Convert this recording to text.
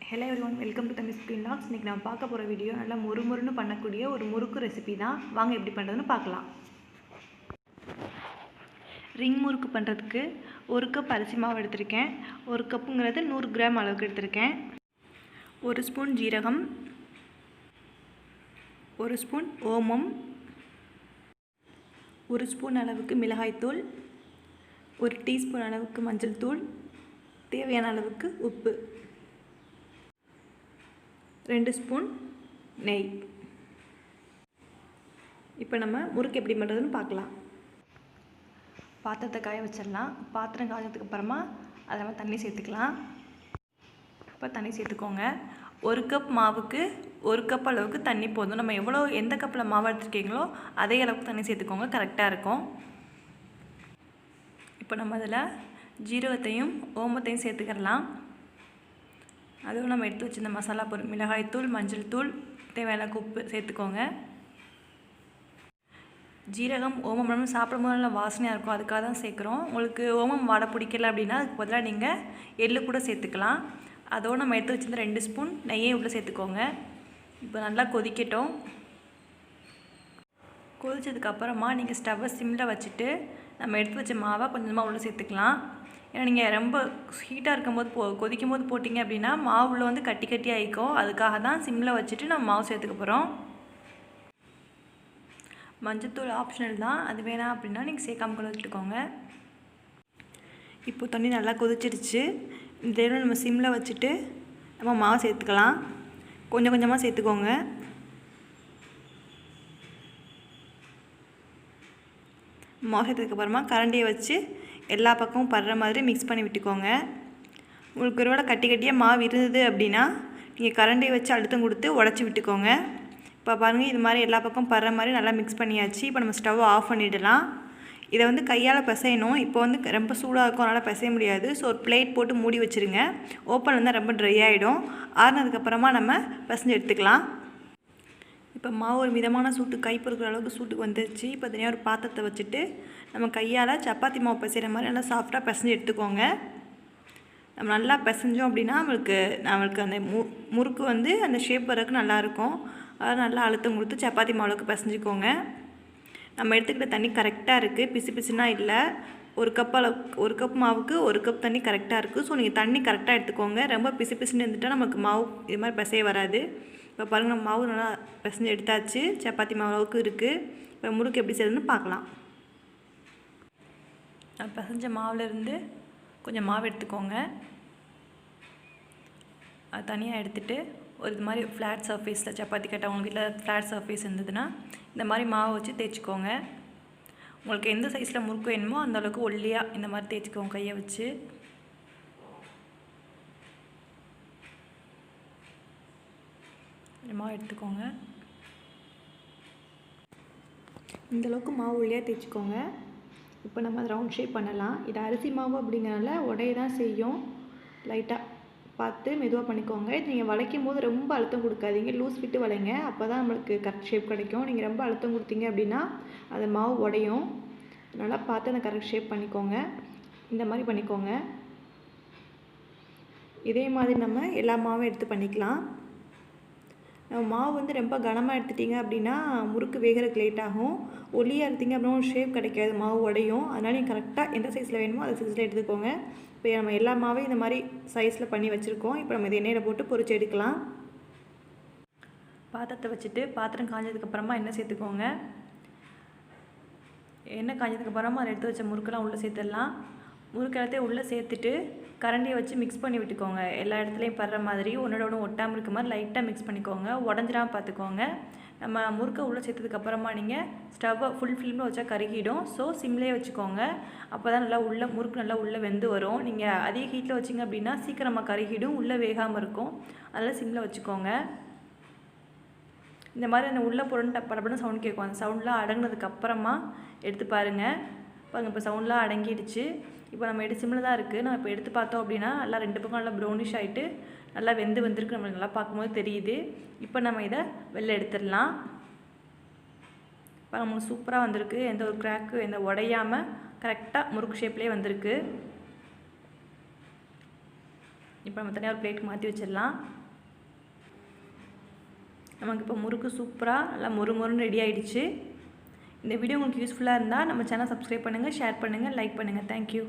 Hello everyone, welcome to Tamil screen logs. இன்றைக்கி நான் பார்க்க போகிற வீடியோ நல்லா மொறுமொறுன்னு பண்ணக்கூடிய ஒரு முறுக்கு ரெசிபி தான். வாங்க எப்படி பண்ணுறதுன்னு பார்க்கலாம். ரிங் முறுக்கு பண்ணுறதுக்கு 1 கப் அரிசி மாவு எடுத்திருக்கேன். 1 கப்புங்கிறது 100 கிராம் அளவுக்கு எடுத்திருக்கேன். 1 ஸ்பூன் ஜீரகம், 1 ஸ்பூன் ஓமம், 1 ஸ்பூன் அளவுக்கு மிளகாய்த்தூள், 1 டீஸ்பூன் அளவுக்கு மஞ்சள் தூள், தேவையான அளவுக்கு உப்பு, 2 ஸ்பூன் நெய். இப்போ நம்ம முறுக்கு எப்படி பண்ணுறதுன்னு பார்க்கலாம். பாத்திரத்தை காய வச்சிடலாம். பாத்திரம் காய்ச்சதுக்கு அப்புறமா அதில் நம்ம தண்ணி சேர்த்துக்கலாம். இப்போ தண்ணி சேர்த்துக்கோங்க. 1 கப் மாவுக்கு 1 கப் அளவுக்கு தண்ணி போதும். நம்ம எந்த கப்பில் மாவு எடுத்துருக்கீங்களோ அதே அளவுக்கு தண்ணி சேர்த்துக்கோங்க, கரெக்டாக இருக்கும். இப்போ நம்ம அதில் ஜீரகத்தையும் ஓமத்தையும் சேர்த்துக்கிடலாம். அதுவும் நம்ம எடுத்து வச்சுருந்த மசாலா பொருள் மிளகாய்த்தூள், மஞ்சள் தூள், தேவையான உப்பு சேர்த்துக்கோங்க. ஜீரகம் ஓமம் நம்ம சாப்பிடும்போது நல்லா வாசனையாக இருக்கும், அதுக்காக தான் சேர்க்குறோம். உங்களுக்கு ஓமம் வாடை பிடிக்கல அப்படின்னா அதுக்கு பதிலாக நீங்கள் எள்ளு கூட சேர்த்துக்கலாம். அதோடு நம்ம எடுத்து வச்சுருந்த 2 ஸ்பூன் நெய்யை உள்ளே சேர்த்துக்கோங்க. இப்போ நல்லா கொதிக்கட்டும். கொதிச்சதுக்கப்புறமா நீங்கள் ஸ்டவ்வை சிம்மில் வச்சுட்டு நம்ம எடுத்து வச்ச மாவை கொஞ்சமாக உள்ளே சேர்த்துக்கலாம். ஏன்னா நீங்கள் ரொம்ப ஹீட்டாக இருக்கும்போது கொதிக்கும் போது போட்டிங்க அப்படின்னா மாவில் வந்து கட்டி கட்டி ஆகிக்கும். அதுக்காக தான் சிம்மில் வச்சுட்டு நம்ம மாவு சேர்த்துக்க போகிறோம். மஞ்சத்தூள் ஆப்ஷனல் தான், அது வேணாம் அப்படின்னா நீங்கள் சேர்க்காம கூட வச்சுக்கோங்க. இப்போ தண்ணி நல்லா கொதிச்சிடுச்சு. இந்த நேரம் நம்ம சிம்மில் வச்சுட்டு நம்ம மாவு சேர்த்துக்கலாம். கொஞ்சம் கொஞ்சமாக சேர்த்துக்கோங்க. மாவு சேர்த்ததுக்கப்புறமா கரண்டியை வச்சு எல்லா பக்கமும் படுற மாதிரி மிக்ஸ் பண்ணி விட்டுக்கோங்க. உங்களுக்கு ஒருவேளை கட்டி கட்டியாக மாவு இருந்தது அப்படின்னா நீங்கள் கரண்டியை வச்சு அழுத்தம் கொடுத்து உடச்சி விட்டுக்கோங்க. இப்போ பாருங்கள், இது மாதிரி எல்லா பக்கம் படுற மாதிரி நல்லா மிக்ஸ் பண்ணியாச்சு. இப்போ நம்ம ஸ்டவ் ஆஃப் பண்ணிடலாம். இதை வந்து கையால் பிசையணும். இப்போ வந்து ரொம்ப சூடாக இருக்கும், அதனால் பிசைய முடியாது. ஸோ ஒரு பிளேட் போட்டு மூடி வச்சுருங்க. ஓப்பன் இருந்தால் ரொம்ப ட்ரை ஆகிடும். ஆறுனதுக்கப்புறமா நம்ம பிசைஞ்சு எடுத்துக்கலாம். இப்போ மாவு ஒரு மிதமான சூட்டு, கை பொறுக்கிற அளவுக்கு சூட்டுக்கு வந்துருச்சு. இப்போ தனியாக ஒரு பாத்திரத்தை வச்சுட்டு நம்ம கையால் சப்பாத்தி மாவு பிசைகிற மாதிரி நல்லா சாஃப்டாக பிசைஞ்சு எடுத்துக்கோங்க. நம்ம நல்லா பிசைஞ்சோம் அப்படின்னா நம்மளுக்கு அந்த முறுக்கு வந்து அந்த ஷேப் வரக்கு நல்லாயிருக்கும். அதை நல்லா அழுத்தம் கொடுத்து சப்பாத்தி மாவுக்கு பிசைஞ்சிக்கோங்க. நம்ம எடுத்துக்கிட்ட தண்ணி கரெக்டாக இருக்குது, பிசு பிசுனா இல்லை. 1 கப் மாவுக்கு 1 கப் தண்ணி கரெக்டாக இருக்குது. ஸோ நீங்கள் தண்ணி கரெக்டாக எடுத்துக்கோங்க. ரொம்ப பிசு பிசுன்னு இருந்துட்டால் நமக்கு மாவு இது மாதிரி பிசைய வராது. இப்போ பாருங்கள், நம்ம மாவு நல்லா பிசைஞ்சு எடுத்தாச்சு. சப்பாத்தி மாவு அளவுக்கு இருக்குது. இப்போ முறுக்கு எப்படி செய்யறதுன்னு பார்க்கலாம். பிசைஞ்ச மாவுலேருந்து கொஞ்சம் மாவு எடுத்துக்கோங்க. அது தனியாக எடுத்துகிட்டு ஒரு இது மாதிரி ஃப்ளாட் சர்ஃபேஸில் சப்பாத்தி கட்ட உங்கள் வீட்டில் ஃப்ளாட் சர்ஃபேஸ் இருந்ததுன்னா இந்த மாதிரி மாவை வச்சு தேய்ச்சிக்கோங்க. உங்களுக்கு எந்த சைஸில் முறுக்கு வேணுமோ அந்தளவுக்கு ஒல்லியாக இந்த மாதிரி தேய்ச்சிக்கோங்க கையை வச்சு. மாவு எடுத்துக்கோங்க. இந்தளவுக்கு மாவு ஒல்லியாக தேய்ச்சிக்கோங்க. இப்போ நம்ம அதை ரவுண்ட் ஷேப் பண்ணலாம். இது அரிசி மாவு அப்படிங்கிறனால உடைய தான் செய்யும். லைட்டாக பார்த்து மெதுவாக பண்ணிக்கோங்க. இது நீங்கள் வளைக்கும் போது ரொம்ப அழுத்தம் கொடுக்காதீங்க, லூஸ் விட்டு வளைங்க. அப்போ தான் நம்மளுக்கு கரெக்ட் ஷேப் கிடைக்கும். நீங்கள் ரொம்ப அழுத்தம் கொடுத்தீங்க அப்படின்னா அந்த மாவு உடையும். நல்லா பார்த்து அந்த கரெக்ட் ஷேப் பண்ணிக்கோங்க. இந்த மாதிரி பண்ணிக்கோங்க. இதே மாதிரி நம்ம எல்லா மாவும் எடுத்து பண்ணிக்கலாம். மாவு வந்து ரொம்ப கனமாக எடுத்துட்டிங்க அப்படின்னா முறுக்கு வேகிறதுக்கு லேட் ஆகும். ஒல்லியாக எடுத்திங்க அப்படின்னா ஒரு ஷேப் கிடைக்காது, மாவு உடையும். அதனால் நீங்கள் கரெக்டாக எந்த சைஸில் வேணுமோ அந்த சைஸில் எடுத்துக்கோங்க. இப்போ நம்ம எல்லா மாவையும் இந்த மாதிரி சைஸில் பண்ணி வச்சுருக்கோம். இப்போ நம்ம இதை எண்ணெயில் போட்டு பொரிச்சு எடுக்கலாம். பாத்திரத்தை வச்சுட்டு பாத்திரம் காஞ்சதுக்கப்புறமா எண்ணெய் சேர்த்துக்கோங்க. எண்ணெய் காஞ்சதுக்கப்புறமா அதை எடுத்து வச்ச முறுக்கெல்லாம் உள்ளே சேர்த்துடலாம். முறுக்கு எல்லாத்தையும் உள்ளே சேர்த்துட்டு கரண்டியை வச்சு மிக்ஸ் பண்ணி விட்டுக்கோங்க. எல்லா இடத்துலையும் படுற மாதிரி ஒன்றோட ஒன்று ஒட்டாமல் இருக்க மாதிரி லைட்டாக மிக்ஸ் பண்ணிக்கோங்க. உடஞ்சிடாமல் பார்த்துக்கோங்க. நம்ம முறுக்கை உள்ளே சேர்த்ததுக்கப்புறமா நீங்கள் ஸ்டவ்வை ஃபுல் ஃப்ளேமில் வச்சா கருகிடும். ஸோ சிம்லேயே வச்சுக்கோங்க. அப்போ தான் நல்லா முறுக்கு நல்லா உள்ளே வெந்து வரும். நீங்கள் அதிக ஹீட்டில் வச்சிங்க அப்படின்னா சீக்கிரமாக கருகிடும், உள்ளே வேகாமல் இருக்கும். அதனால் சிம்மில் வச்சுக்கோங்க. இந்த மாதிரி அந்த உள்ளே பொருள் படப்படன்னு சவுண்ட் கேட்கும். அந்த சவுண்ட்லாம் அடங்கினதுக்கப்புறமா எடுத்து பாருங்கள். பாருங்கள், இப்போ சவுண்ட்லாம் அடங்கிடுச்சு. இப்போ நம்ம சிம்மில் தான் இருக்குது. நம்ம இப்போ எடுத்து பார்த்தோம் அப்படின்னா நல்லா 2 பக்கம் நல்லா ப்ரௌனிஷ் ஆகிட்டு நல்லா வந்திருக்கு. நம்மளுக்கு நல்லா பார்க்கும்போது தெரியுது. இப்போ நம்ம இதை வெளில எடுத்துடலாம். இப்போ நம்மளுக்கு சூப்பராக வந்திருக்கு. எந்த ஒரு கிராக்கு எந்த உடையாமல் கரெக்டாக முறுக்கு ஷேப்லேயே வந்திருக்கு. இப்போ நம்ம தனியாக ஒரு பிளேட்டுக்கு மாற்றி வச்சிடலாம். நமக்கு இப்போ முறுக்கு சூப்பராக நல்லா மொறுன்னு ரெடி ஆகிடுச்சு. இந்த வீடியோ உங்களுக்கு யூஸ்ஃபுல்லாக இருந்தால் நம்ம சேனல் சப்ஸ்கிரைப் பண்ணுங்கள், ஷேர் பண்ணுங்கள், லைக் பண்ணுங்கள். தேங்க்யூ.